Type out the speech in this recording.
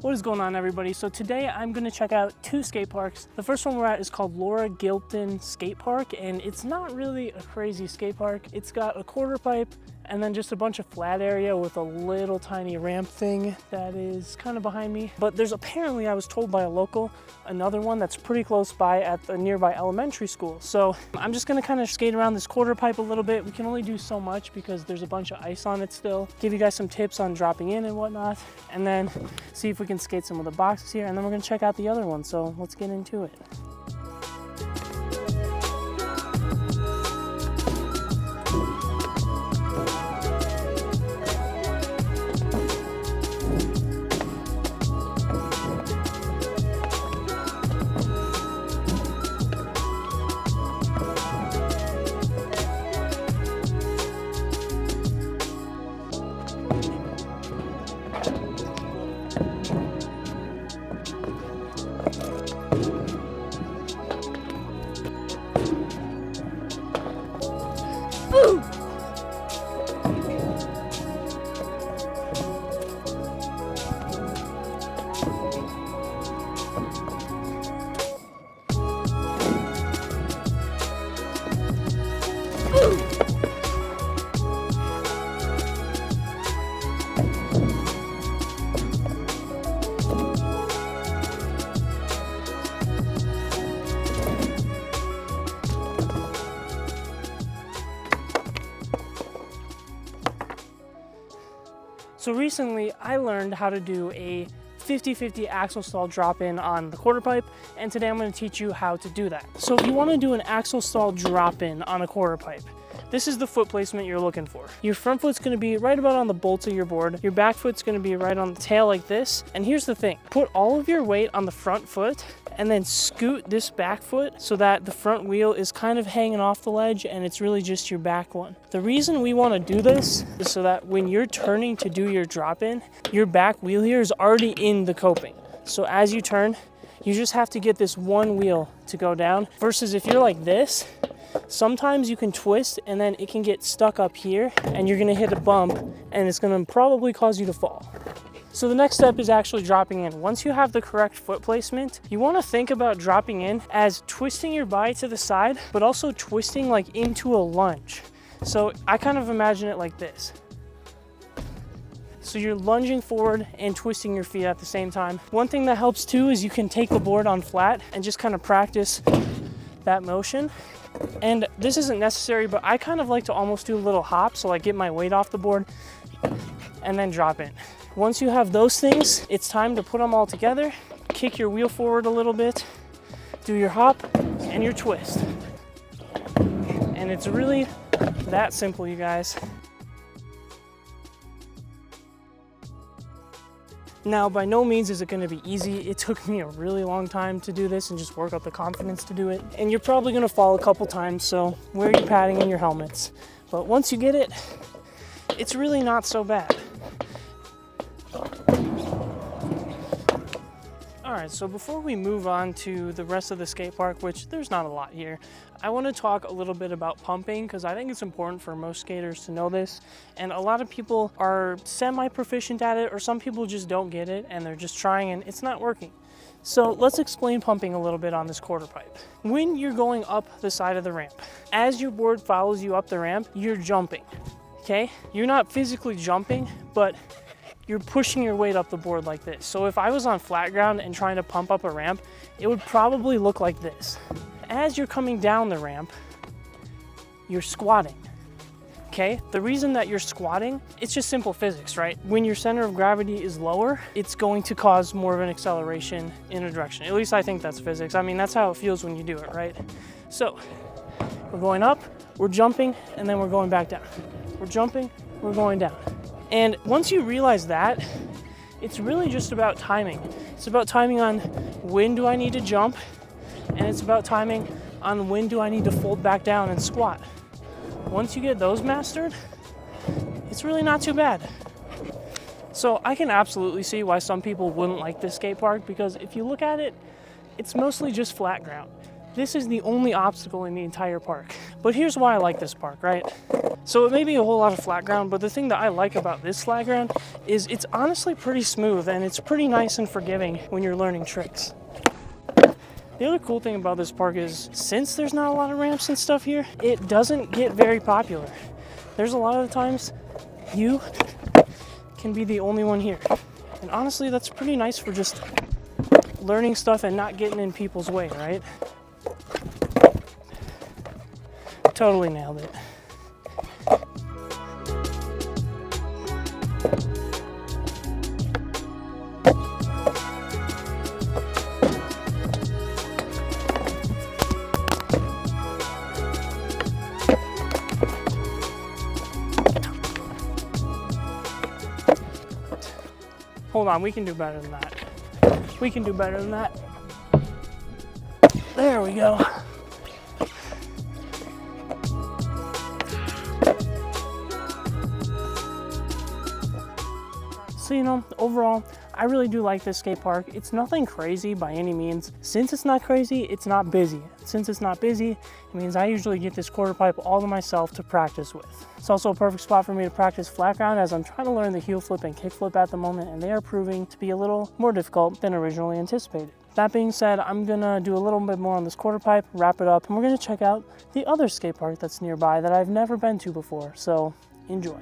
What is going on, everybody? So today I'm going to check out two skate parks. The first one we're at is called Laura Gilpin Skate Park, and it's not really a crazy skate park. It's got a quarter pipe and then just a bunch of flat area with a little tiny ramp thing that is kind of behind me. But there's apparently, I was told by a local, another one that's pretty close by at the nearby elementary school. So I'm just gonna kind of skate around this quarter pipe a little bit. We can only do so much because there's a bunch of ice on it still. Give you guys some tips on dropping in and whatnot, and then see if we can skate some of the boxes here, and then we're gonna check out the other one. So let's get into it. So recently I learned how to do a 50-50 axle stall drop in on the quarter pipe, and today I'm going to teach you how to do that. So if you want to do an axle stall drop in on a quarter pipe, this is the foot placement you're looking for. Your front foot's going to be right about on the bolts of your board. Your back foot's going to be right on the tail like this. And here's the thing, put all of your weight on the front foot and then scoot this back foot so that the front wheel is kind of hanging off the ledge and it's really just your back one. The reason we want to do this is so that when you're turning to do your drop in, your back wheel here is already in the coping. So as you turn, you just have to get this one wheel to go down, versus if you're like this, sometimes you can twist and then it can get stuck up here and you're gonna hit a bump and it's gonna probably cause you to fall. So the next step is actually dropping in. Once you have the correct foot placement, you wanna think about dropping in as twisting your body to the side, but also twisting like into a lunge. So I kind of imagine it like this. So you're lunging forward and twisting your feet at the same time. One thing that helps too is you can take the board on flat and just kind of practice that motion. And this isn't necessary, but I kind of like to almost do a little hop, so I get my weight off the board and then drop in. Once you have those things, it's time to put them all together, kick your wheel forward a little bit, do your hop and your twist. And it's really that simple, you guys. Now, by no means is it going to be easy. It took me a really long time to do this and just work up the confidence to do it. And you're probably going to fall a couple times, so wear your padding and your helmets. But once you get it, it's really not so bad. All right, so before we move on to the rest of the skate park, which there's not a lot here, I want to talk a little bit about pumping because I think it's important for most skaters to know this. And a lot of people are semi-proficient at it, or some people just don't get it and they're just trying and it's not working. So let's explain pumping a little bit on this quarter pipe. When you're going up the side of the ramp, as your board follows you up the ramp, you're jumping, okay? You're not physically jumping, but you're pushing your weight up the board like this. So if I was on flat ground and trying to pump up a ramp, it would probably look like this. As you're coming down the ramp, you're squatting, okay? The reason that you're squatting, it's just simple physics, right? When your center of gravity is lower, it's going to cause more of an acceleration in a direction. At least I think that's physics. I mean, that's how it feels when you do it, right? So we're going up, we're jumping, and then we're going back down. We're jumping, we're going down. And once you realize that, it's really just about timing. It's about timing on when do I need to jump, and it's about timing on when do I need to fold back down and squat. Once you get those mastered, it's really not too bad. So I can absolutely see why some people wouldn't like this skate park, because if you look at it, it's mostly just flat ground. This is the only obstacle in the entire park. But here's why I like this park, right? So it may be a whole lot of flat ground, but the thing that I like about this flat ground is it's honestly pretty smooth and it's pretty nice and forgiving when you're learning tricks. The other cool thing about this park is, since there's not a lot of ramps and stuff here, it doesn't get very popular. There's a lot of the times you can be the only one here. And honestly, that's pretty nice for just learning stuff and not getting in people's way, right? Totally nailed it. Hold on, we can do better than that. We can do better than that. There we go. So, you know, overall, I really do like this skate park. It's nothing crazy by any means. Since it's not crazy, it's not busy. Since it's not busy, it means I usually get this quarter pipe all to myself to practice with. It's also a perfect spot for me to practice flat ground, as I'm trying to learn the heel flip and kick flip at the moment, and they are proving to be a little more difficult than originally anticipated. That being said, I'm gonna do a little bit more on this quarter pipe, wrap it up, and we're gonna check out the other skate park that's nearby that I've never been to before, so enjoy.